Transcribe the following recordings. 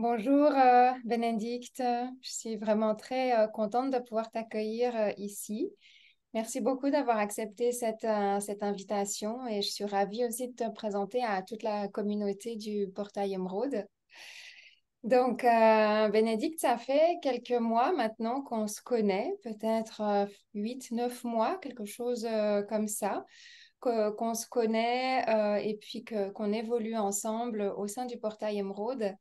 Bonjour Bénédicte, je suis vraiment très contente de pouvoir t'accueillir ici. Merci beaucoup d'avoir accepté cette invitation et je suis ravie aussi de te présenter à toute la communauté du portail Émeraude. Donc, Bénédicte, ça fait quelques mois maintenant qu'on se connaît, peut-être 8, 9 mois, quelque chose comme ça, qu'on se connaît et puis qu'on évolue ensemble au sein du portail Émeraude.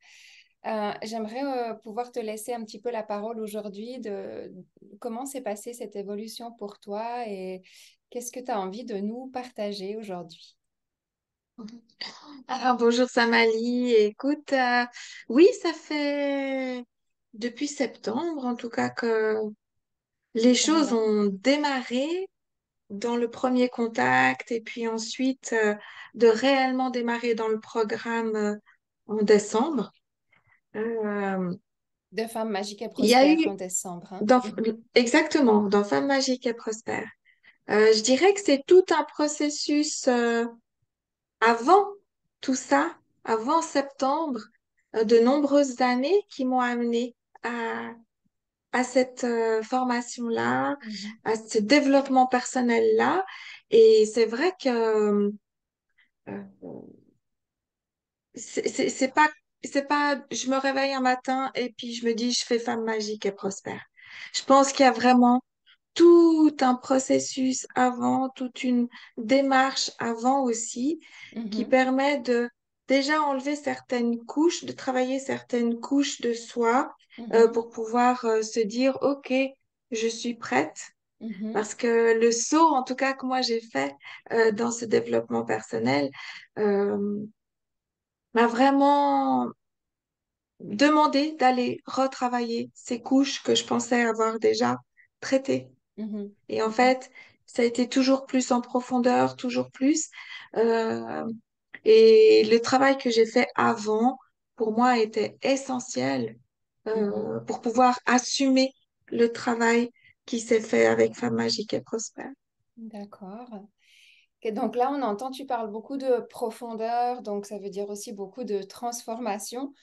J'aimerais pouvoir te laisser un petit peu la parole aujourd'hui de comment s'est passée cette évolution pour toi et qu'est-ce que tu as envie de nous partager aujourd'hui. Alors bonjour Samali, écoute, oui, ça fait depuis septembre en tout cas que les choses Vraiment. ont démarré dans le premier contact et puis ensuite de réellement démarrer dans le programme en décembre. Euh, De Femmes magiques et il y a prospères en eu, décembre, hein. dans, Mhm. exactement, dans Femme magique et prospère, je dirais que c'est tout un processus avant tout ça, avant septembre, de nombreuses années qui m'ont amené à, à cette formation-là, Mhm. à ce développement personnel-là. Et c'est vrai que euh, c'est pas, je me réveille un matin et puis je me dis, je fais femme magique et prospère. Je pense qu'il y a vraiment tout un processus avant, toute une démarche avant aussi, qui Mhm. permet de déjà enlever certaines couches, de travailler certaines couches de soi Mhm. pour pouvoir se dire, OK, je suis prête. Mhm. Parce que le saut, en tout cas, que moi j'ai fait dans ce développement personnel, euh, m'a vraiment demandé d'aller retravailler ces couches que je pensais avoir déjà traitées. Mhm. Et en Mhm. fait, ça a été toujours plus en profondeur, toujours plus. Euh, et le travail que j'ai fait avant, pour moi, était essentiel Mhm. pour pouvoir assumer le travail qui s'est fait avec Femme Magique et Prospère. D'accord. Et donc là, on entend, tu parles beaucoup de profondeur, donc ça veut dire aussi beaucoup de transformation.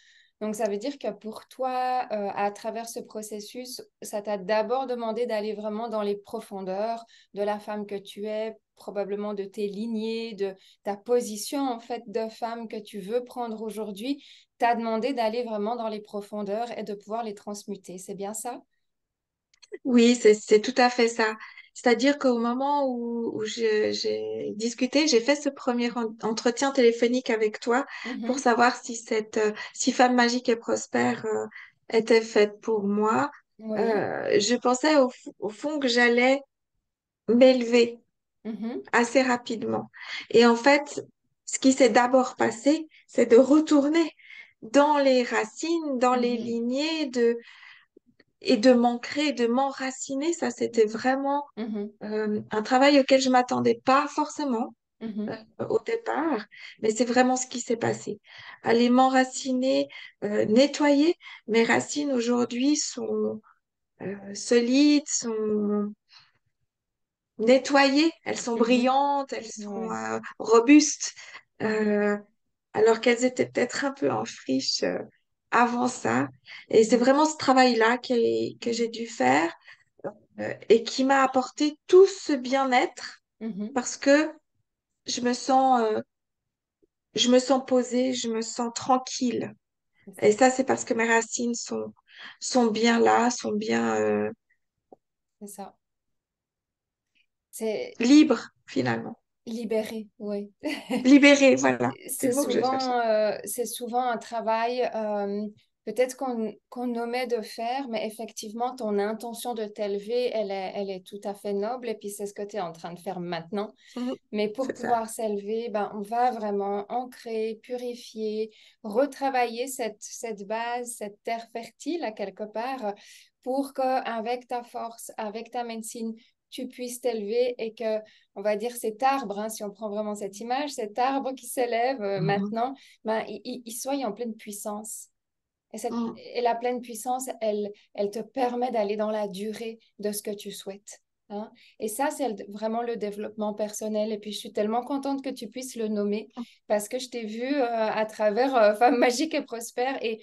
Donc ça veut dire que pour toi, à travers ce processus, ça t'a d'abord demandé d'aller vraiment dans les profondeurs de la femme que tu es, probablement de tes lignées, de ta position en fait de femme que tu veux prendre aujourd'hui. T'as demandé d'aller vraiment dans les profondeurs et de pouvoir les transmuter. C'est bien ça? Oui, c'est tout à fait ça. C'est-à-dire qu'au moment où j'ai discuté, j'ai fait ce premier entretien téléphonique avec toi pour Mhm. savoir si Femme Magique et Prospère était faite pour moi. Oui. Je pensais au fond que j'allais m'élever Mhm. assez rapidement. Et en fait, ce qui s'est d'abord passé, c'est de retourner dans les racines, dans les Mhm. lignées, et de m'ancrer, de m'enraciner. Ça, c'était Mhm. vraiment Mhm. un travail auquel je m'attendais pas forcément Mhm. au départ, mais c'est vraiment ce qui s'est passé. Aller m'enraciner, nettoyer. Mes racines aujourd'hui sont solides, sont nettoyées, elles sont Mhm. brillantes, elles sont Ouais. robustes, Mhm. euh, alors qu'elles étaient peut-être un peu en friche avant ça. Et c'est Mhm. vraiment ce travail-là que j'ai Mhm. dû faire et qui m'a apporté tout ce bien-être Mhm. parce que je me sens, euh, je me sens posée, je me sens tranquille. C'est Et ça. ça, c'est parce que mes racines sont bien là, sont bien C'est ça. C'est libres finalement. libéré, oui. Libérées, voilà, c'est C'est le mot que je cherchais. souvent un travail peut-être qu'on omet de faire, mais effectivement, ton intention de t'élever, elle est tout à fait noble et puis c'est ce que tu es en train de faire maintenant. Mhm, Mais pour c'est ça. pouvoir s'élever, ben, on va vraiment ancrer, purifier, retravailler cette base, cette terre fertile à quelque part, pour qu'avec ta force, avec ta médecine, tu puisses t'élever et que, on va dire, cet arbre, hein, si on prend vraiment cette image, cet arbre qui s'élève Mhm, maintenant, ben, il soit en pleine puissance. mhm, Et la pleine puissance, elle te permet d'aller dans la durée de ce que tu souhaites, hein. Et ça, c'est vraiment le développement personnel. Et puis, je suis tellement contente que tu puisses le nommer parce que je t'ai vu à travers Femme magique et prospère. Et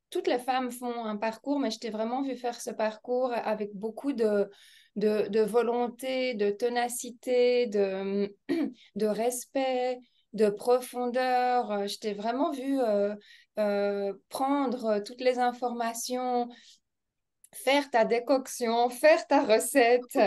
Toutes les femmes font un parcours, mais je t'ai vraiment vu faire ce parcours avec beaucoup de volonté, de ténacité, de respect, de profondeur. Je t'ai vraiment vu prendre toutes les informations, faire ta décoction, faire ta recette,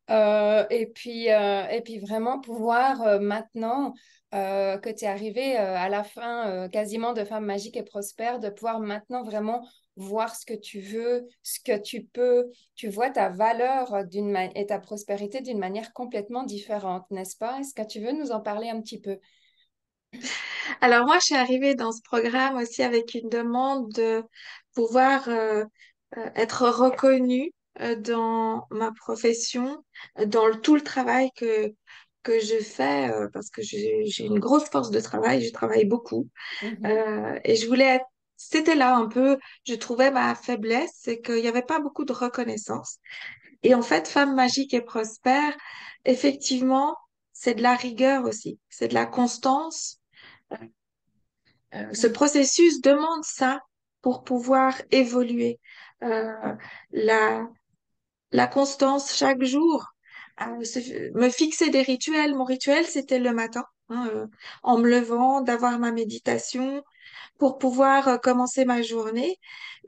et puis vraiment pouvoir maintenant que tu es arrivé à la fin quasiment de Femme magique et prospère, de pouvoir maintenant vraiment voir ce que tu veux, ce que tu peux. Tu vois ta valeur et ta prospérité d'une manière complètement différente, n'est-ce pas? Est-ce que tu veux nous en parler un petit peu? Alors moi, je suis arrivée dans ce programme aussi avec une demande de pouvoir être reconnue dans ma profession, dans tout le travail que je fais, parce que j'ai une grosse force de travail, je travaille beaucoup. Mhm, Et je voulais être, c'était là un peu, je trouvais ma faiblesse, c'est qu'il n'y avait pas beaucoup de reconnaissance. Et en fait, Femme magique et prospère, effectivement, c'est de la rigueur aussi, c'est de la constance. Ce mhm, processus demande ça pour pouvoir évoluer. Euh, la, la constance chaque jour, me fixer des rituels. Mon rituel, c'était le matin, hein, en me levant, d'avoir ma méditation pour pouvoir commencer ma journée.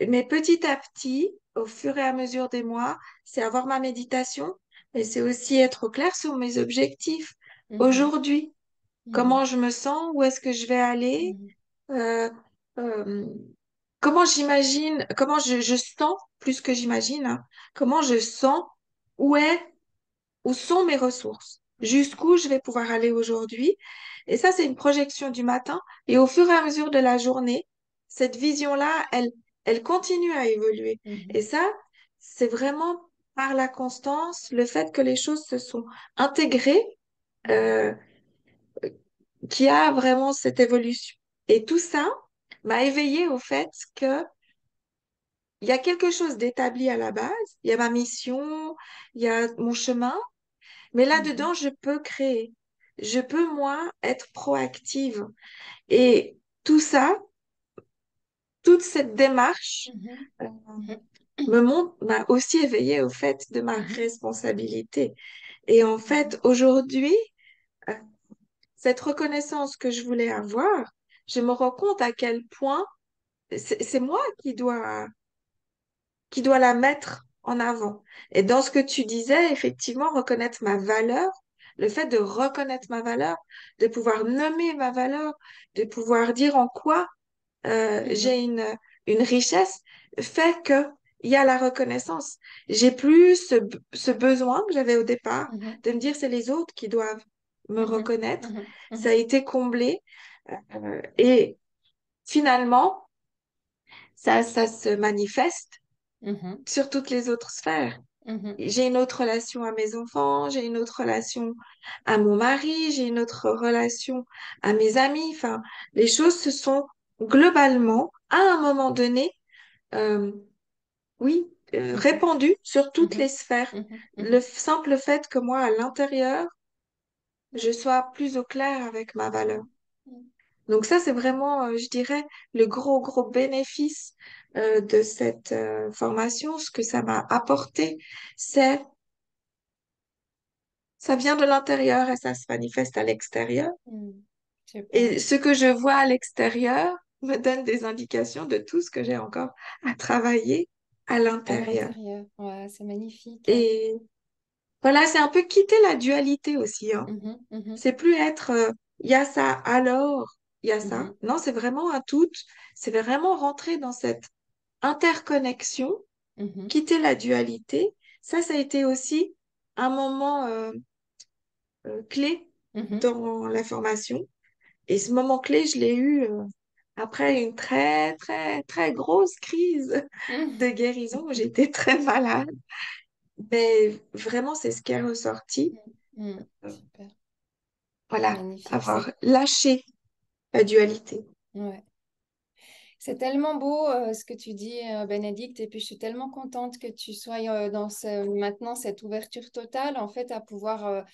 Mais petit à petit, au fur et à mesure des mois, c'est avoir ma méditation, mais c'est aussi être au clair sur mes objectifs. mhm, Aujourd'hui, mhm, comment je me sens, où est-ce que je vais aller, mhm, euh, euh, comment j'imagine, comment je sens, plus que j'imagine, hein, comment je sens, où est, où sont mes ressources, mhm, jusqu'où je vais pouvoir aller aujourd'hui. Et ça, c'est une projection du matin. Et au fur et à mesure de la journée, cette vision-là, elle continue à évoluer. mhm, Et ça, c'est vraiment par la constance, le fait que les choses se sont intégrées, mhm, euh, qui a vraiment cette évolution. Et tout ça m'a éveillée au fait que il y a quelque chose d'établi à la base, il y a ma mission, il y a mon chemin, mais mhm, là-dedans, je peux créer. Je peux, moi, être proactive. Et tout ça, toute cette démarche mhm, euh, mhm, m'a aussi éveillée au fait de ma mhm, responsabilité. Et en mhm, fait, aujourd'hui, euh, cette reconnaissance que je voulais avoir, je me rends compte à quel point c'est moi qui dois la mettre en avant. Et dans ce que tu disais, effectivement, reconnaître ma valeur, le fait de reconnaître ma valeur, de pouvoir nommer ma valeur, de pouvoir dire en quoi mhm, j'ai une richesse, fait que il y a la reconnaissance. J'ai plus ce besoin que j'avais au départ mhm, de me dire c'est les autres qui doivent me mhm, reconnaître. mhm, Ça a mhm, été comblé. Et finalement, ça se manifeste mhm, sur toutes les autres sphères. mhm, J'ai une autre relation à mes enfants, j'ai une autre relation à mon mari, j'ai une autre relation à mes amis. Enfin, les choses se sont globalement, à un moment donné, euh, oui, mhm, répandues sur toutes les mhm, sphères. mhm, Le mhm. simple fait que moi, à l'intérieur, je sois plus au clair avec ma valeur. Donc ça, c'est vraiment, je dirais, le gros bénéfice de cette formation. Ce que ça m'a apporté, c'est ça vient de l'intérieur et ça se manifeste à l'extérieur. Mhm. Super. Et ce que je vois à l'extérieur me donne des indications de tout ce que j'ai encore à travailler à À l'intérieur. l'intérieur. Ouais, c'est magnifique. Et voilà, c'est un peu quitter la dualité aussi, hein. Mhm, mhm, C'est plus être, il y a ça, alors il y a ça. mhm, Non, c'est vraiment un tout. C'est vraiment rentrer dans cette interconnexion, mhm, quitter la dualité. Ça a été aussi un moment clé mhm, dans la formation. Et ce moment clé, je l'ai eu après une très grosse crise de mhm, guérison où j'étais très malade. Mais vraiment, c'est ce qui est ressorti. mhm. Euh, Super. Voilà, Magnifique. avoir lâché la dualité. Ouais. C'est tellement beau ce que tu dis, Bénédicte, et puis je suis tellement contente que tu sois maintenant cette ouverture totale en fait à pouvoir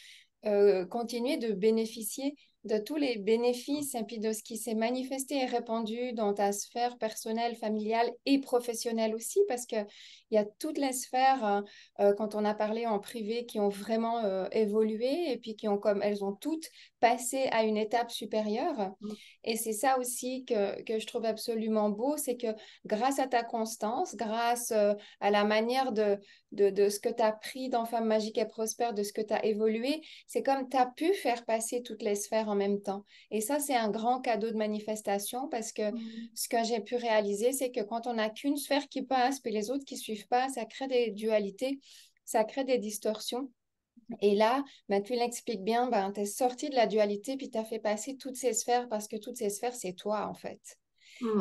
continuer de bénéficier de tous les bénéfices et puis de ce qui s'est manifesté et répandu dans ta sphère personnelle, familiale et professionnelle aussi, parce qu'il y a toutes les sphères, quand on a parlé en privé, qui ont vraiment évolué et puis qui ont comme elles ont toutes passé à une étape supérieure. Et c'est ça aussi que je trouve absolument beau, c'est que grâce à ta constance, grâce à la manière de ce que tu as pris dans Femme Magique et Prospère, de ce que tu as évolué, c'est comme tu as pu faire passer toutes les sphères en même temps. Et ça, c'est un grand cadeau de manifestation parce que Mm. ce que j'ai pu réaliser, c'est que quand on n'a qu'une sphère qui passe, puis les autres qui suivent pas, ça crée des dualités, ça crée des distorsions. Et là, ben, tu l'expliques bien, ben, tu es sorti de la dualité, puis tu as fait passer toutes ces sphères parce que toutes ces sphères, c'est toi, en fait.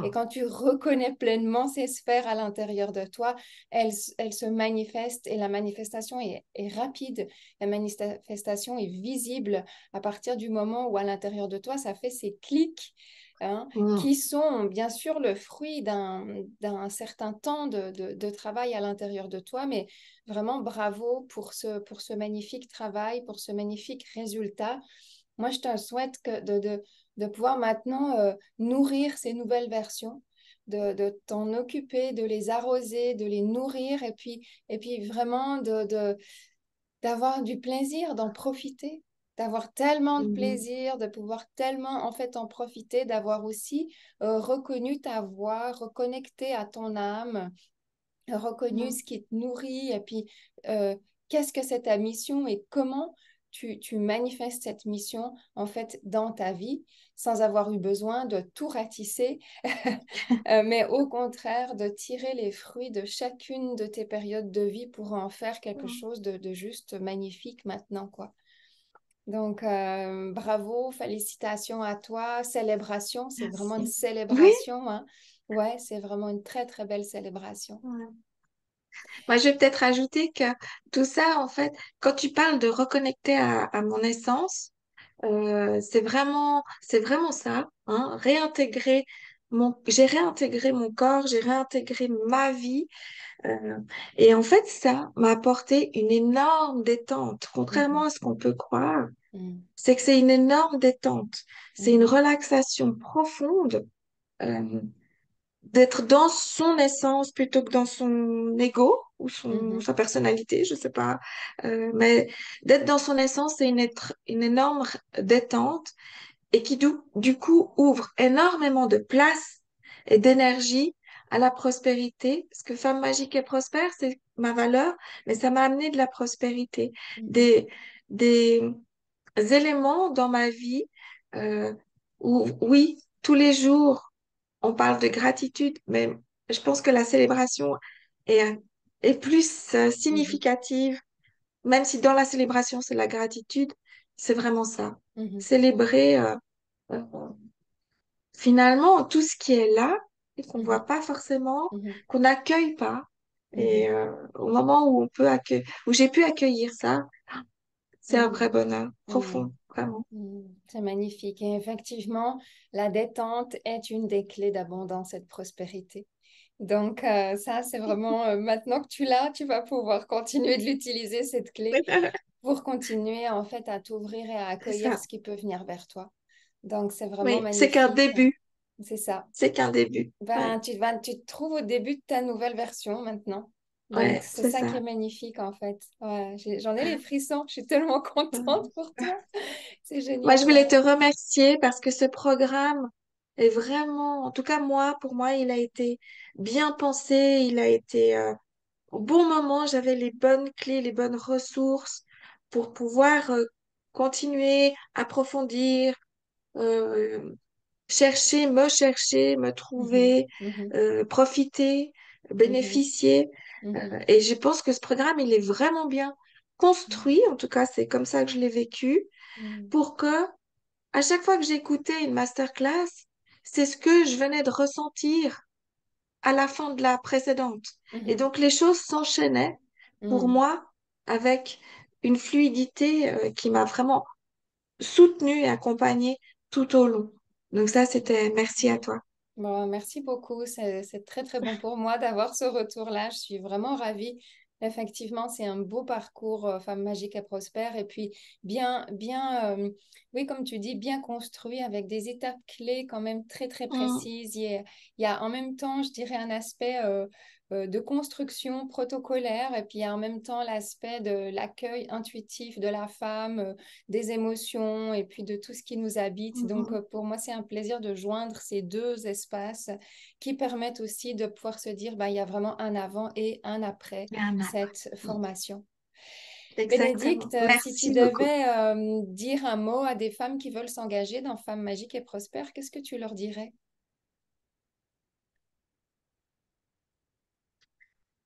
Et Mm. quand tu reconnais pleinement ces sphères à l'intérieur de toi, elles se manifestent et la manifestation est rapide. La manifestation est visible à partir du moment où à l'intérieur de toi, ça fait ces clics, hein, Mm. qui sont bien sûr le fruit d'un certain temps de travail à l'intérieur de toi, mais vraiment bravo pour ce magnifique travail, pour ce magnifique résultat. Moi, je te souhaite de pouvoir maintenant nourrir ces nouvelles versions, de t'en occuper, de les arroser, de les nourrir et puis vraiment d'avoir du plaisir, d'en profiter, d'avoir tellement de Mhm. plaisir, de pouvoir tellement en fait en profiter, d'avoir aussi reconnu ta voix, reconnecté à ton âme, reconnu Mm. ce qui te nourrit et puis euh, qu'est-ce que c'est ta mission et comment tu manifestes cette mission en fait dans ta vie sans avoir eu besoin de tout ratisser, mais au contraire de tirer les fruits de chacune de tes périodes de vie pour en faire quelque Mm. chose de juste magnifique maintenant, quoi. Donc, bravo, félicitations à toi, célébration, c'est vraiment une Merci. Oui. célébration, hein. Ouais, c'est vraiment une très, très belle célébration. Ouais. Moi, je vais peut-être ajouter que tout ça, en fait, quand tu parles de reconnecter à mon essence, c'est vraiment ça, hein, j'ai réintégré mon corps, j'ai réintégré ma vie, euh, et en fait, ça m'a apporté une énorme détente, contrairement Mhm, à ce qu'on peut croire, mhm, c'est que c'est une énorme détente, c'est une mhm, relaxation profonde, euh, d'être dans son essence plutôt que dans son ego ou mhm, sa personnalité, je sais pas. Mais d'être dans son essence, c'est une énorme détente et qui du coup ouvre énormément de place et d'énergie à la prospérité. Parce que femme magique et prospère, c'est ma valeur, mais ça m'a amené de la prospérité, mhm, des éléments dans ma vie où, oui, tous les jours, on parle de gratitude, mais je pense que la célébration est, est plus mhm, significative, même si dans la célébration, c'est la gratitude, c'est vraiment ça. mhm, Célébrer euh, finalement tout ce qui est là et qu'on ne mhm, voit pas forcément, mhm, qu'on n'accueille pas. mhm, Et au moment où où j'ai pu accueillir ça, c'est un mhm, vrai bonheur mhm, profond, vraiment. mhm. C'est magnifique. Et effectivement, la détente est une des clés d'abondance et de prospérité. Donc, ça, c'est vraiment, maintenant que tu l'as, tu vas pouvoir continuer de l'utiliser, cette clé, pour continuer en fait à t'ouvrir et à C'est accueillir ça. ce qui peut venir vers toi. Donc, c'est vraiment Oui, c'est qu'un magnifique. début. C'est ça. C'est qu'un début. Ben, Ouais, tu te trouves au début de ta nouvelle version maintenant. Donc, ouais, c'est c'est ça qui est ça. magnifique en fait. Ouais, j'en ai les frissons. Je suis tellement contente pour toi. C'est Moi, je génial. voulais Ouais. te remercier parce que ce programme est vraiment, en tout cas moi, pour moi, il a été bien pensé, il a été au bon moment, j'avais les bonnes clés, les bonnes ressources pour pouvoir continuer, approfondir, euh, chercher, me Mhm, trouver, mhm, profiter, mhm, bénéficier. mhm, Et je pense que ce programme, il est vraiment bien construit, en tout cas, c'est comme ça que je l'ai vécu, mhm, pour que à chaque fois que j'écoutais une masterclass, c'est ce que je venais de ressentir à la fin de la précédente. Et mhm, donc les choses s'enchaînaient pour mhm, moi avec une fluidité qui m'a vraiment soutenue et accompagnée tout au long. Donc ça, c'était merci à mhm. toi. Bon, merci beaucoup. C'est très, très bon pour moi d'avoir ce retour-là. Je suis vraiment ravie. Effectivement, c'est un beau parcours, Femme magique et prospère. Et puis, oui, comme tu dis, bien construit avec des étapes clés quand même très, très Mm, précises. Il y a en même temps, je dirais, un aspect de construction protocolaire. Et puis, il y a en même temps l'aspect de l'accueil intuitif de la femme, des émotions et puis de tout ce qui nous habite. mm, Donc, mm. pour moi, c'est un plaisir de joindre ces deux espaces qui permettent aussi de pouvoir se dire, bah, il y a vraiment un avant et un après Il y en a. cette Mm. formation. Exactement. Bénédicte, si tu Merci beaucoup. devais dire un mot à des femmes qui veulent s'engager dans Femmes magiques et prospères, qu'est-ce que tu leur dirais?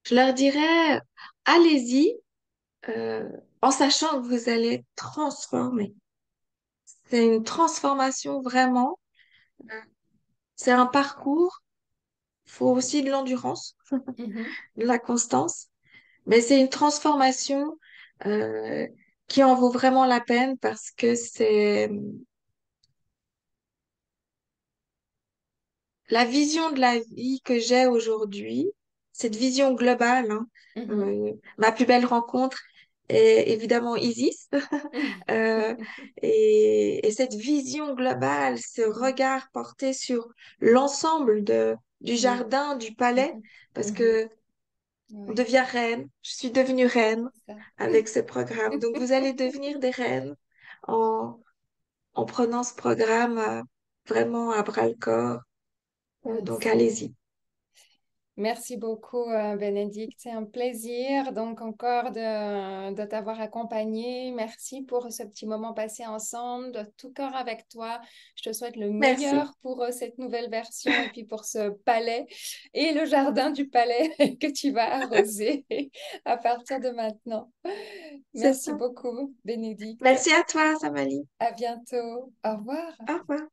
Je leur dirais, allez-y, euh, en sachant que vous allez être transformer. C'est une transformation vraiment. C'est un parcours. Il faut aussi de l'endurance, Mhm, de la constance. Mais c'est une transformation euh, qui en vaut vraiment la peine parce que c'est la vision de la vie que j'ai aujourd'hui, cette vision globale, hein. mhm, Ma plus belle rencontre est évidemment Isis. Euh, et cette vision globale, ce mhm, regard porté sur l'ensemble du oui, jardin, du palais, mhm, parce mhm, que on ouais, devient reine. Je suis devenue reine c'est ça. avec ce programme. Donc vous allez devenir des reines en, en prenant ce programme vraiment à bras le corps. Donc Merci. allez-y. Merci beaucoup, Bénédicte. C'est un plaisir donc encore de t'avoir accompagné. Merci pour ce petit moment passé ensemble, de tout cœur avec toi. Je te souhaite le Merci. meilleur pour cette nouvelle version et puis pour ce palais et le jardin du palais que tu vas arroser à partir de maintenant. C'est Merci ça. beaucoup, Bénédicte. Merci à toi, Samali. À bientôt. Au revoir. Au revoir.